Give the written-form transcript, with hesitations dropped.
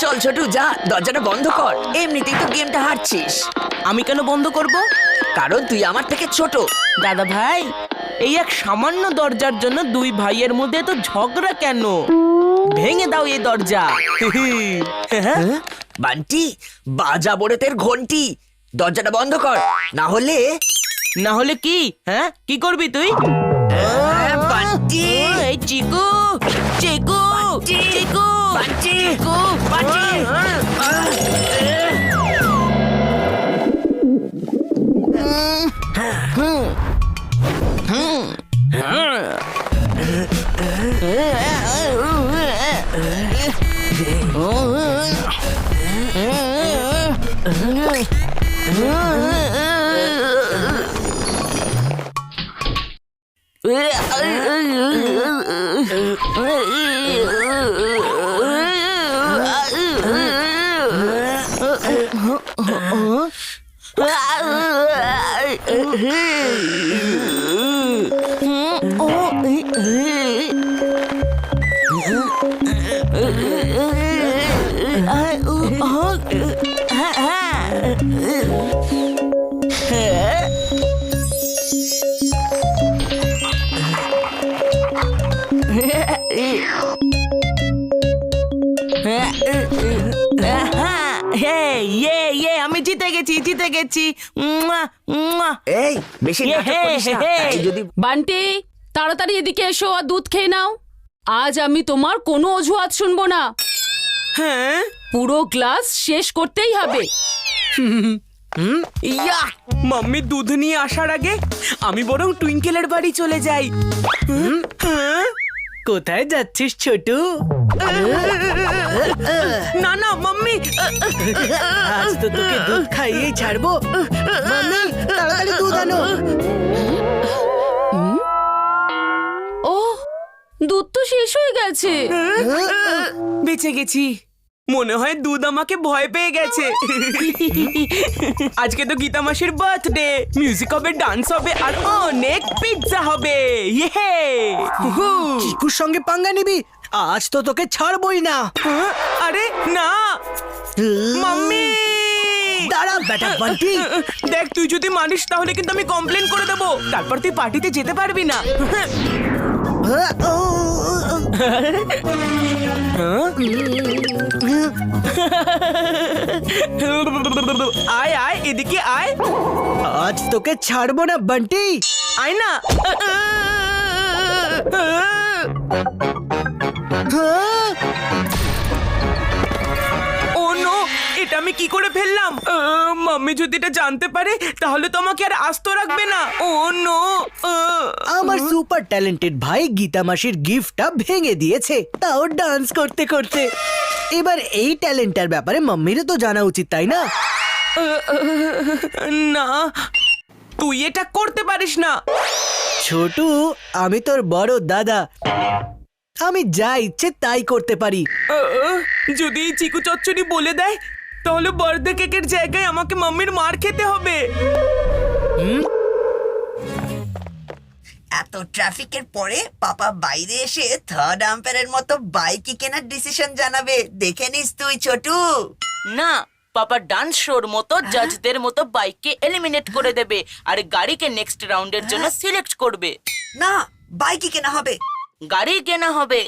চল ছোটু, যা, দরজাটা বন্ধ কর। এমনিতেই তো গেমটা হারছিস। আমি কেন বন্ধ করব? কারণ তুই আমার থেকে ছোট। দাদা ভাই, এই এক সামান্য দরজার জন্য দুই ভাইয়ের মধ্যে তো ঝগড়া কেন? ভেঙে দাও এই দরজা। বান্টি, বাজা বড়েতের ঘন্টি, দরজাটা বন্ধ কর, না হলে। না হলে কি? হ্যাঁ, কি করবি তুই? বান্টি, এই চিকু, চিকু, চিকু, বান্টি, চিকু, বান্টি। আমি জিতে গেছি, জিতে গেছি। এই বেশি নাটক করিস না, তাই যদি। বান্টি, তাড়াতাড়ি এদিকে এসো আর দুধ খেয়ে নাও। আজ আমি তোমার কোনো অজুহাত শুনবো না। হ্যাঁ, পুরো গ্লাস শেষ করতেই হবে। ইয়া, মাম্মি দুধ নিয়ে আসার আগে আমি বরং টুইঙ্কেলের বাড়ি চলে যাই। হ্যাঁ? কোথায় যাচ্ছিস ছোটু? না না মাম্মি, আজ তো তোকে দুধ খাইয়েই ছাড়বো। মাম্মি, তাড়াতাড়ি দুধ আনো। ও, দুধ তো শেষ হয়ে গেছে। বেঁচে গেছি। মনে হয় দুধ আমাকে ভয় পেয়ে গেছে। আজকে তো গীতা মাসির বার্থডে, মিউজিক হবে, ডান্স হবে আর অনেক পিৎজা হবে। ইয়ে! চিকুর সঙ্গে পাঙ্গা নিবি? আজ তো তোকে ছাড়বই না। আরে না মাম্মি, দাঁড়া বেটা বান্টি। দেখ, তুই যদি মানিস তাহলে কিন্তু আমি কমপ্লেন করে দেবো, তারপর তুই পার্টিতে যেতে পারবি না। আয় আয়, এদিকে আয়। আজ তোকে ছাড়বো না বান্টি। আয় না। ও নো, এটা আমি কি করে ফেললাম? মাম্মি যদি এটা জানতে পারে তাহলে তো আমাকে আর আস্ত রাখবে না। ও নো, আমার সুপার ট্যালেন্টেড ভাই গীতা মাসির গিফটটা ভেঙে দিয়েছে, তাও ডান্স করতে করতে। এবার এই ট্যালেন্টটার ব্যাপারে মাম্মিরও তো জানা উচিত, তাই না? না, তুই এটা করতে পারিস না। ছোটু, আমি তোর বড় দাদা, আমি যা ইচ্ছে তাই করতে পারি। যদি এই চিকু চচ্চড়ি বলে দেয় তাহলে বার্থডে কেকের জায়গায় আমাকে মাম্মির মার খেতে হবে। এত ট্রাফিকের পরে পাপা বাইরে এসে থার্ড আম্পায়ারের মতো বাইকই কেনার ডিসিশন জানাবে, দেখে নিস তুই ছোটু। না, পাপা ডান্স শোর মতো জাজদের মতো বাইককে এলিমিনেট করে দেবে আর গাড়িকে নেক্সট রাউন্ডের জন্য সিলেক্ট করবে। না, বাইকই কেনা হবে। গাড়ি কেনা হবে।